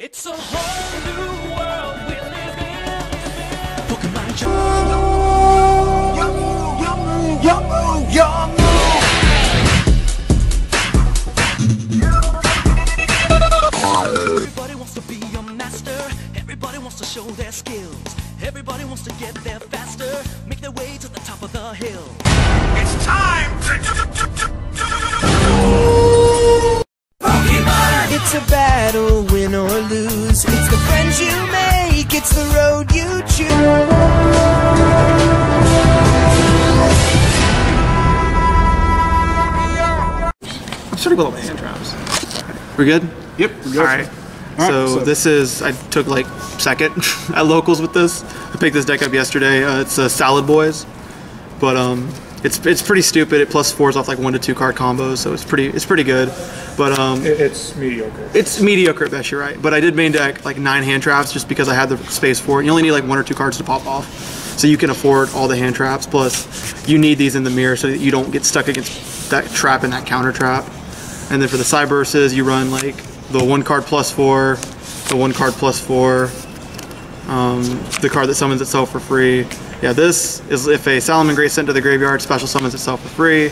It's a whole new world we live in. Pokemon Everybody wants to be a master. Everybody wants to show their skills. Everybody wants to get there faster. Make their way to the top of the hill. It's time to Pokemon! It's a battle, win or lose. It's the friends you make, it's the road you choose. I'm starting with all the hand traps. We're good? Yep, we're good. Alright. So this is, I took like second at locals with this. I picked this deck up yesterday. It's Salad Boys. But it's pretty stupid. It +4s off like 1 to 2 card combos, so it's pretty good. But it's mediocre. It's mediocre at best, you're right. But I did main deck like 9 hand traps just because I had the space for it. You only need like 1 or 2 cards to pop off, so you can afford all the hand traps. Plus, you need these in the mirror so that you don't get stuck against that trap and that counter trap. And then for the Cyberses, you run like the 1 card +4, the 1 card +4, the card that summons itself for free. Yeah, this is if a Salamengreat sent to the graveyard special summons itself for free.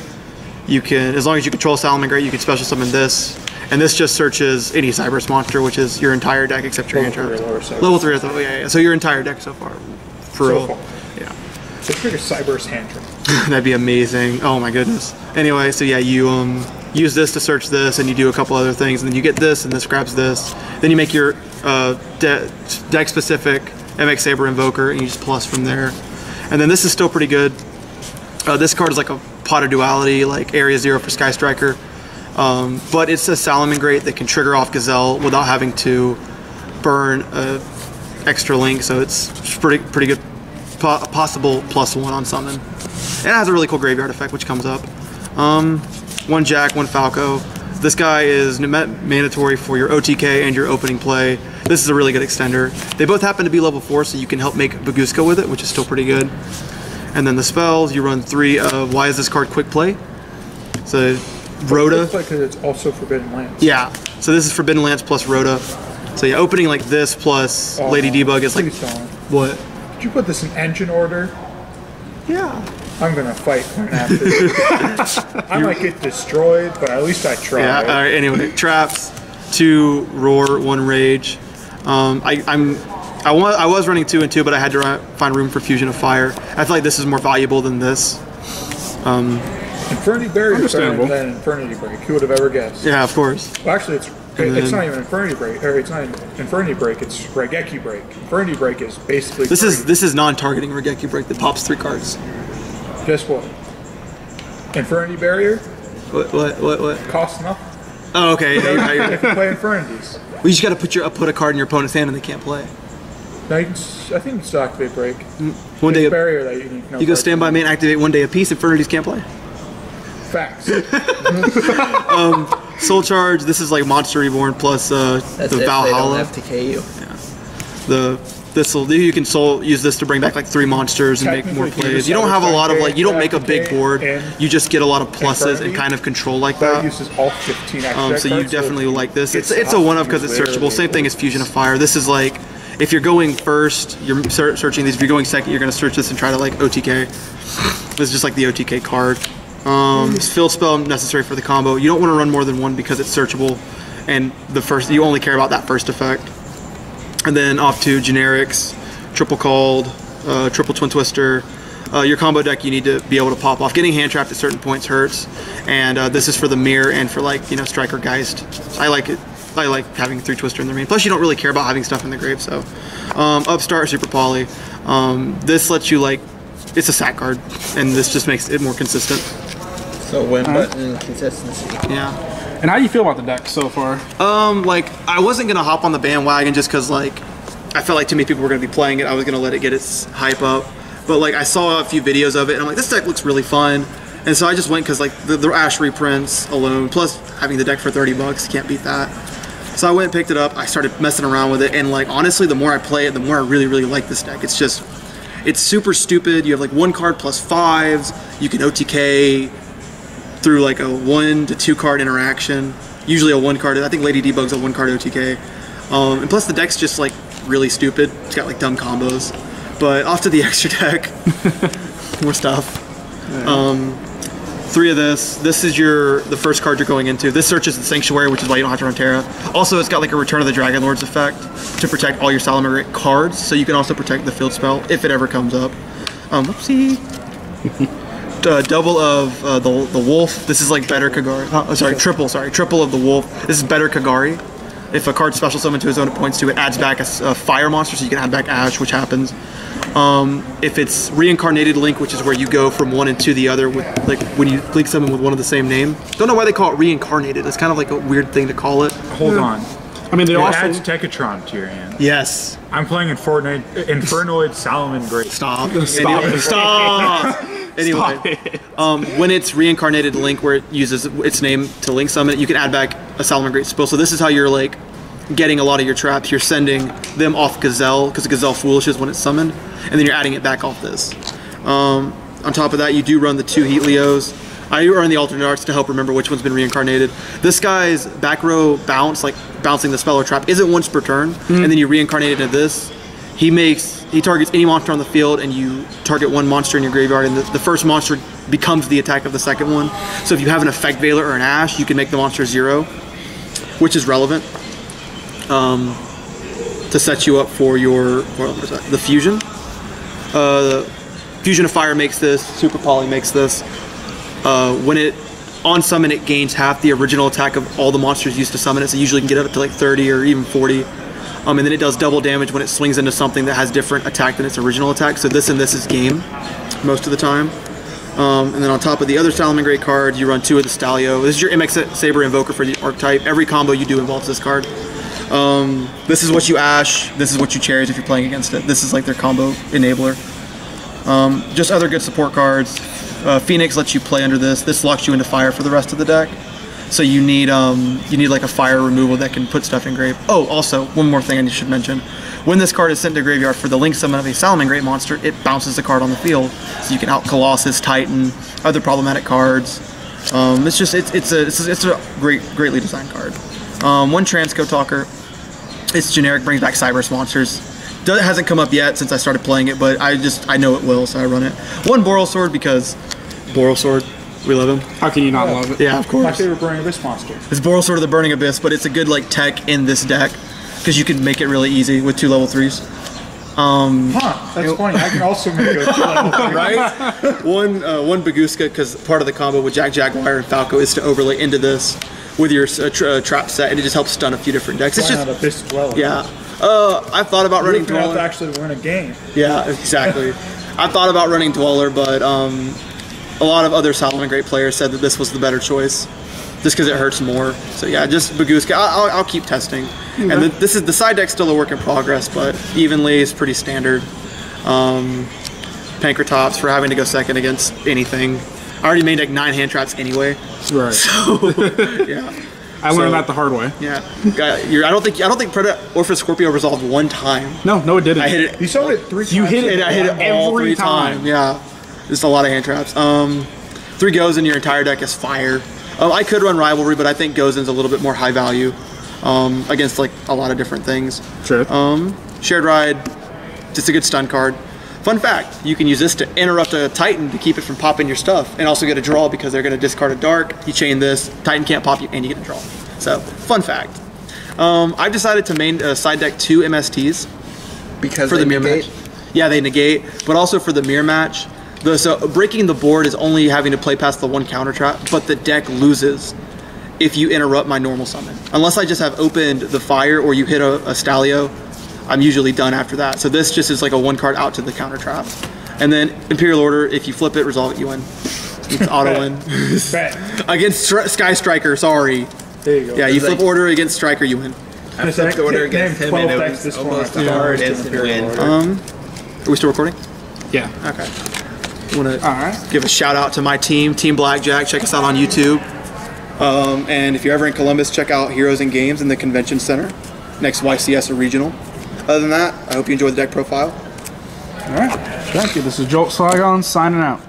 You can, as long as you control Salamengreat, you can special summon this. And this just searches any Cybers monster, which is your entire deck except your hand traps. Level 3 or so, yeah. So your entire deck so far. For real. Yeah. Let's pick a Cybers hand trap. That'd be amazing. Oh my goodness. Anyway, so yeah, you use this to search this, and you do a couple other things, and then you get this, and this grabs this. Then you make your deck-specific MX Saber Invoker, and you just plus from there. And then this is still pretty good. This card is like a Pot of Duality, like Area 0 for Sky Striker. But it's a Salamengreat that can trigger off Gazelle without having to burn an extra link, so it's pretty good. Possible +1 on summon. And it has a really cool graveyard effect, which comes up. 1 Jack, 1 Falco. This guy is mandatory for your OTK and your opening play. This is a really good extender. They both happen to be level 4, so you can help make Baguska with it, which is still pretty good. And then the spells, you run 3 of Why is this card Quick Play? So Rhoda. Because it's also Forbidden Lance. Yeah, so this is Forbidden Lance plus Rhoda. So yeah, opening like this plus Lady Debug is like, what? Could you put this in engine order? Yeah. I'm gonna fight right after. I might get destroyed, but at least I tried. Yeah. All right. Anyway, traps, 2 Roar, 1 Rage. I was running 2 and 2, but I had to find room for Fusion of Fire. I feel like this is more valuable than this. Infernity Barrier is better than Infernity Break. Who would have ever guessed? Yeah, of course. Well, actually, it's not even Infernity Break, or it's not Infernity Break. It's Raigeki Break. Infernity Break is basically this is non-targeting Raigeki Break that pops 3 cards. Guess what? Infernity Barrier. What? Costs nothing. Oh, okay. If you play Infernities. Well, you just got to put a card in your opponent's hand and they can't play. No, I think you can still activate Break. One day, barrier that you go stand by main, activate 1 day a piece. Infernities can't play. Facts. Soul Charge. This is like Monster Reborn plus the Valhalla. That's if they don't FTK you. You can use this to bring back like 3 monsters and make more plays. You don't have a lot of like, you don't make a big board. You just get a lot of pluses and kind of control like that. Uses all 15 extra so you definitely like this. It's a 1-of because it's searchable. Same thing as Fusion of Fire. This is like, if you're going first, you're searching these. If you're going second, you're going to search this and try to like OTK. This is just like the OTK card. Field spell necessary for the combo. You don't want to run more than 1 because it's searchable, and you only care about that first effect. And then off to generics, triple called, triple twin twister. Your combo deck you need to be able to pop off. Getting hand trapped at certain points hurts, and this is for the mirror and for like Striker Geist. I like it. I like having 3 twister in the main. Plus you don't really care about having stuff in the grave. So Upstart, Super Poly. This lets you like, it's a sack card, and this just makes it more consistent. So win button consistency. Yeah. And how do you feel about the deck so far? Like I wasn't gonna hop on the bandwagon just because like I felt like too many people were gonna be playing it. I was gonna let it get its hype up, but like I saw a few videos of it and I'm like, this deck looks really fun, and so I just went because like the Ash reprints alone, plus having the deck for $30, can't beat that. So I went and picked it up. I started messing around with it, and like honestly, the more I play it, the more I really like this deck. It's super stupid. You have like 1 card plus 5s. You can OTK through like a 1 to 2 card interaction. Usually a 1 card. I think Lady Debug's a 1 card OTK. And plus the deck's just like really stupid. It's got like dumb combos. But off to the extra deck. More stuff. 3 of this. This is the first card you're going into. This searches the Sanctuary, which is why you don't have to run Terra. Also, it's got like a Return of the Dragon Lords effect to protect all your Salamengreat cards, so you can also protect the field spell if it ever comes up. Whoopsie. Double of the Wolf. This is like better Kagari. Oh, sorry, triple. Sorry, triple of the Wolf. This is better Kagari. If a card special summoned to his own points to it, adds back a fire monster, so you can add back Ash, which happens. If it's Reincarnated Link, which is where you go from one and to the other, with like when you link someone with one of the same name. Don't know why they call it Reincarnated. It's kind of like a weird thing to call it. Hold on. I mean, they It also adds Tekatron to your hand. Yes. I'm playing Infernoid Salamengreat. Stop. Stop Anyway, it. stop. Anyway, when it's Reincarnated Link, where it uses its name to link summon it, you can add back a Salamengreat spell. So this is how you're like getting a lot of your traps. You're sending them off Gazelle, because Gazelle Foolish is when it's summoned, and then you're adding it back off this. On top of that, you do run the 2 Heat Leos. I run the alternate arts to help remember which one's been reincarnated. This guy's back row bounce, like bouncing the spell or trap, isn't once per turn, and then you reincarnate into this. He targets any monster on the field, and you target one monster in your graveyard, and the first monster becomes the attack of the second one. So if you have an Effect Veiler or an Ash, you can make the monster 0, which is relevant to set you up for your the fusion. Fusion of Fire makes this. Super Poly makes this. When it on summon, it gains half the original attack of all the monsters used to summon it. So usually you can get up to like 30 or even 40. And then it does double damage when it swings into something that has different attack than its original attack. So this and this is game most of the time. And then on top of the other Salamengreat card, you run 2 of the Stalio. This is your MX Saber Invoker for the archetype. Every combo you do involves this card. This is what you Ash. This is what you Cherish if you're playing against it. This is like their combo enabler. Just other good support cards. Phoenix lets you play under this. This locks you into fire for the rest of the deck. So you need like a fire removal that can put stuff in grave. Oh, also, one more thing I should mention. When this card is sent to graveyard for the link summon of a Salamengreat monster, it bounces the card on the field. So you can out Colossus, Titan, other problematic cards. It's a greatly designed card. 1 Transco Talker. It's generic, brings back Cybers monsters. It hasn't come up yet since I started playing it, but I know it will, so I run it. 1 Boral Sword, because Boral Sword, we love him. How can you not love it? Yeah, of course. My favorite Burning Abyss monster. It's Boral Sword of the Burning Abyss, but it's a good like tech in this deck, because you can make it really easy with 2 level 3s. That's funny. I can also make a 2 level 3. Right? one Baguska, because part of the combo with Jaguar and Falco is to overlay into this with your trap set, and it just helps stun a few different decks. It's just Abyss Dweller. yeah. I've thought about running You have to Dweller. actually win a game. Yeah, exactly. I thought about running Dweller, but a lot of other Salamengreat players said that this was the better choice, just because it hurts more. So yeah, just Baguska. I'll keep testing. And this is the side deck's still a work in progress, but Evenly is pretty standard. Pankratops for having to go second against anything. I already made like 9 hand traps anyway. Right. So yeah. I learned that the hard way. Yeah. I don't think Predator Orpheus Scorpio resolved 1 time. No, it didn't. I hit it. You saw it 3 times. You hit it. I hit it all every 3 times. Yeah. Just a lot of hand traps. 3 goes in your entire deck is fire. I could run Rivalry, but I think Gozen's a little bit more high value against like a lot of different things. Sure. Shared Ride, just a good stun card. Fun fact, you can use this to interrupt a Titan to keep it from popping your stuff, and also get a draw because they're going to discard a Dark. You chain this, Titan can't pop you, and you get a draw. So, fun fact. I've decided to main side deck 2 MSTs Because for the mirror match. Yeah, they negate, but also for the mirror match. So breaking the board is only having to play past the 1 counter trap, but the deck loses if you interrupt my normal summon. Unless I just have opened the fire or you hit a Stalio, I'm usually done after that. So this just is like a 1 card out to the counter trap. And then Imperial Order, if you flip it, resolve it, you win. It's auto win. Against Sky Striker, sorry. There you go. Yeah, you flip Order against Striker, you win. I flipped the order against him and it was almost as hard as to win. Are we still recording? Yeah. Okay. I want to give a shout out to my team, Team Blackjack. Check us out on YouTube. And if you're ever in Columbus, check out Heroes and Games in the Convention Center, next YCS or Regional. Other than that, I hope you enjoyed the deck profile. All right. Thank you. This is Jolt Saigon signing out.